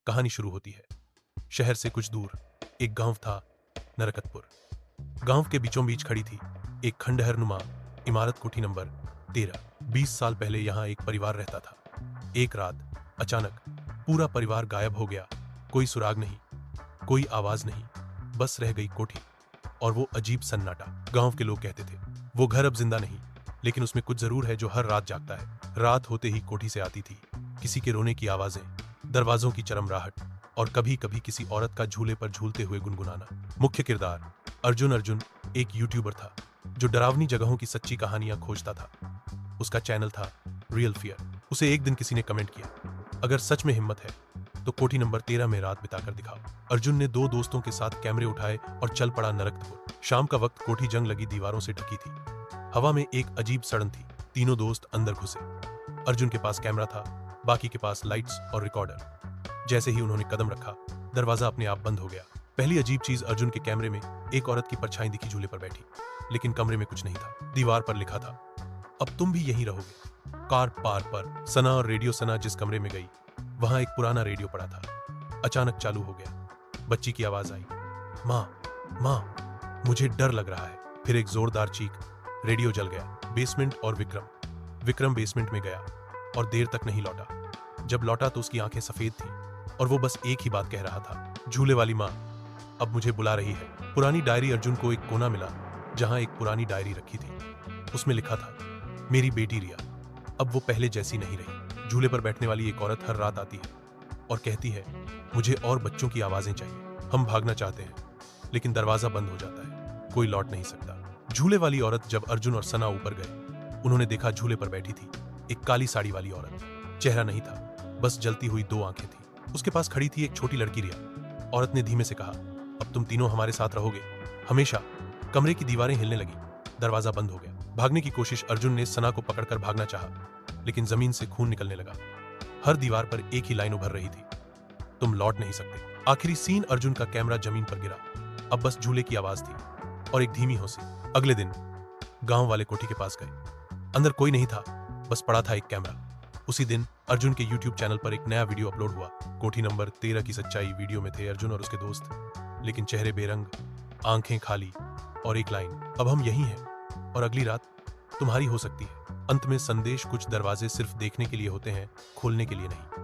कहानी शुरू होती है। शहर से कुछ दूर एक गांव था, नरकतपुर। गांव के बीचों बीच खड़ी थी एक खंडहर नुमा इमारत, कोठी नंबर 13। 20 साल पहले यहाँ एक परिवार रहता था। एक रात अचानक पूरा परिवार गायब हो गया। कोई सुराग नहीं, कोई आवाज नहीं, बस रह गई कोठी और वो अजीब सन्नाटा। गांव के लोग कहते थे वो घर अब जिंदा नहीं, लेकिन उसमें कुछ जरूर है जो हर रात जागता है। रात होते ही कोठी से आती थी किसी के रोने की आवाजें, दरवाजों की चरमराहट और कभी कभी किसी औरत का झूले पर झूलते हुए गुनगुनाना। मुख्य किरदार अर्जुन एक यूट्यूबर था जो डरावनी जगहों की सच्ची कहानियां खोजता था। उसका चैनल था रियल फियर। उसे एक दिन किसी ने कमेंट किया, अगर सच में हिम्मत है तो कोठी नंबर 13 में रात बिताकर दिखाओ। अर्जुन ने 2 दोस्तों के साथ कैमरे उठाए और चल पड़ा नरकतपुर। शाम का वक्त, कोठी जंग लगी दीवारों से ढकी थी। हवा में एक अजीब सड़न थी। तीनों दोस्त अंदर घुसे। अर्जुन के पास कैमरा था, बाकी के पास लाइट्स और रिकॉर्डर। जैसे ही उन्होंने कदम रखा, दरवाजा अपने आप बंद हो गया। पहली अजीब चीज, अर्जुन के कैमरे में एक औरत की परछाई दिखी झूले पर बैठी, लेकिन कमरे में कुछ नहीं था। दीवार पर लिखा था, अब तुम भी यहीं रहोगे। कार पार पर सना और रेडियो सना जिस कमरे में गई, वहां एक पुराना रेडियो पड़ा था। अचानक चालू हो गया। बच्ची की आवाज आई, माँ माँ मुझे डर लग रहा है। फिर एक जोरदार चीख। रेडियो जल गया। बेसमेंट और विक्रम बेसमेंट में गया और देर तक नहीं लौटा। जब लौटा तो उसकी आंखें सफेद थीं और वो बस एक ही बात कह रहा था, झूले वाली माँ अब मुझे बुला रही है। पुरानी डायरी। अर्जुन को एक कोना मिला जहां एक पुरानी डायरी रखी थी। उसमें लिखा था, मेरी बेटी रिया अब वो पहले जैसी नहीं रही। झूले पर बैठने वाली एक औरत हर रात आती है और कहती है, मुझे और बच्चों की आवाजें चाहिए। हम भागना चाहते हैं लेकिन दरवाजा बंद हो जाता है, कोई लौट नहीं सकता। झूले वाली औरत। जब अर्जुन और सना ऊपर गए, उन्होंने देखा झूले पर बैठी थी एक काली साड़ी वाली औरत। चेहरा नहीं था, बस जलती हुई 2 आंखें थी। उसके पास खड़ी थी एक छोटी लड़की रिया। औरत ने धीमे से कहा, अब तुम तीनों हमारे साथ रहोगे हमेशा। कमरे की दीवारें हिलने लगी। दरवाजा बंद हो गया। भागने की कोशिश। अर्जुन ने सना को पकड़कर भागना चाहा, लेकिन जमीन से खून निकलने लगा। हर दीवार पर एक ही लाइन उभर रही थी, तुम लौट नहीं सकते। आखिरी सीन, अर्जुन का कैमरा जमीन पर गिरा। अब बस झूले की आवाज थी और एक धीमी हंसी। अगले दिन गांव वाले कोठी के पास गए। अंदर कोई नहीं था, बस पड़ा था एक कैमरा। उसी दिन अर्जुन के YouTube चैनल पर एक नया वीडियो अपलोड हुआ। कोठी नंबर 13 की सच्चाई। वीडियो में थे अर्जुन और उसके दोस्त, लेकिन चेहरे बेरंग, आंखें खाली और एक लाइन, अब हम यहीं हैं और अगली रात तुम्हारी हो सकती है। अंत में संदेश, कुछ दरवाजे सिर्फ देखने के लिए होते हैं, खोलने के लिए नहीं।